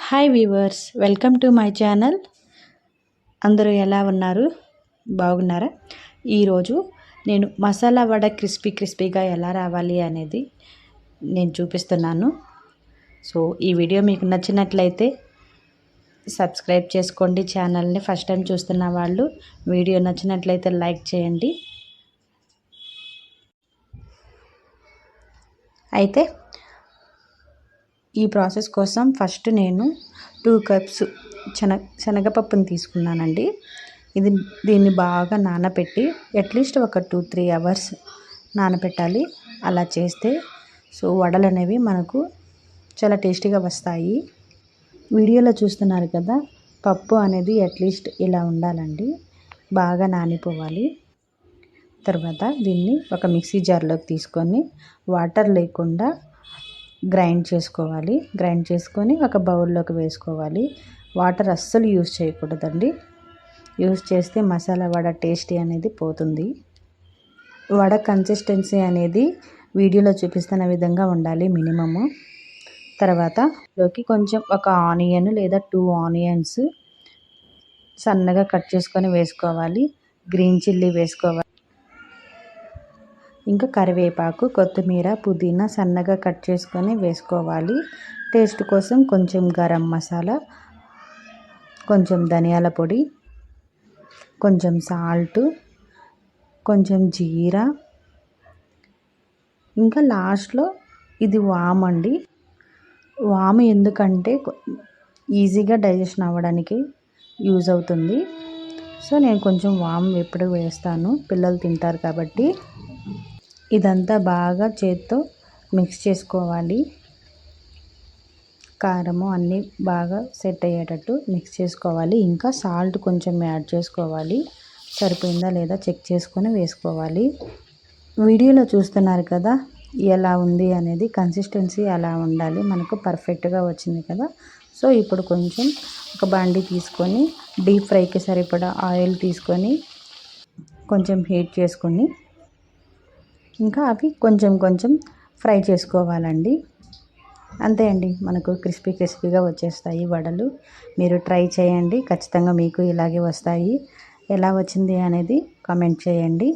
Hi weavers, welcome to my channel. అందరూ ఎలా ఉన్నారు? బాగున్నారా? ఈరోజు నేను మసాలా వడ క్రిస్పీగా ఎలా రావాలి అనేది నేను చూపిస్తున్నాను. సో ఈ వీడియో మీకు నచ్చినట్లయితే సబ్స్క్రైబ్ చేసుకోండి ఛానల్ని. ఫస్ట్ టైం చూస్తున్న వాళ్ళు వీడియో నచ్చినట్లయితే లైక్ చేయండి. అయితే ఈ ప్రాసెస్ కోసం ఫస్ట్ నేను 2 కప్స్ శనగపప్పుని తీసుకున్నానండి. దీన్ని బాగా నానబెట్టి అట్లీస్ట్ ఒక 2-3 అవర్స్ నానబెట్టాలి. అలా చేస్తే వడలు అనేవి మనకు చాలా టేస్టీగా వస్తాయి. వీడియోలో చూస్తున్నారు కదా, పప్పు అనేది అట్లీస్ట్ ఇలా ఉండాలండి, బాగా నానిపోవాలి. తర్వాత దీన్ని ఒక మిక్సీ జార్లోకి తీసుకొని వాటర్ లేకుండా గ్రైండ్ చేసుకొని ఒక బౌల్లోకి వేసుకోవాలి. వాటర్ అస్సలు యూజ్ చేయకూడదండి. యూజ్ చేస్తే మసాలా వడ టేస్టీ అనేది పోతుంది. వడ కన్సిస్టెన్సీ అనేది వీడియోలో చూపిస్తున్న విధంగా ఉండాలి మినిమము. తర్వాత లోకి కొంచెం ఒక ఆనియన్ లేదా 2 ఆనియన్స్ సన్నగా కట్ చేసుకొని వేసుకోవాలి. గ్రీన్ చిల్లీ వేసుకోవాలి. ఇంకా కరివేపాకు, కొత్తిమీర, పుదీనా సన్నగా కట్ చేసుకొని వేసుకోవాలి. టేస్ట్ కోసం కొంచెం గరం మసాలా, కొంచెం ధనియాల పొడి, కొంచెం సాల్ట్, కొంచెం జీరా, ఇంకా లాస్ట్లో ఇది వామ్ అండి. వాము ఎందుకంటే ఈజీగా డైజెషన్ అవ్వడానికి యూజ్ అవుతుంది. సో నేను కొంచెం వామ్ ఎప్పుడు వేస్తాను, పిల్లలు తింటారు కాబట్టి. ఇదంతా బాగా చేత్తో మిక్స్ చేసుకోవాలి. కారము అన్నీ బాగా సెట్ అయ్యేటట్టు మిక్స్ చేసుకోవాలి. ఇంకా సాల్ట్ కొంచెం యాడ్ చేసుకోవాలి. సరిపోయిందా లేదా చెక్ చేసుకొని వేసుకోవాలి. వీడియోలో చూస్తున్నారు కదా ఎలా ఉంది అనేది, కన్సిస్టెన్సీ అలా ఉండాలి మనకు. పర్ఫెక్ట్గా వచ్చింది కదా. సో ఇప్పుడు కొంచెం ఒక బాండీ తీసుకొని డీప్ ఫ్రైకి సరిపడా ఆయిల్ తీసుకొని కొంచెం హీట్ చేసుకొని ఇంకా అవి కొంచెం ఫ్రై చేసుకోవాలండి. అంతే అండి, మనకు క్రిస్పీగా వచ్చేస్తాయి వడలు. మీరు ట్రై చేయండి, ఖచ్చితంగా మీకు ఇలాగే వస్తాయి. ఎలా వచ్చింది అనేది కామెంట్ చేయండి.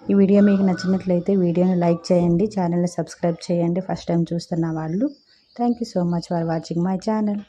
ఈ వీడియో మీకు నచ్చినట్లయితే వీడియోని లైక్ చేయండి, ఛానల్ని సబ్స్క్రైబ్ చేయండి ఫస్ట్ టైం చూస్తున్న వాళ్ళు. Thank you so much for watching my channel.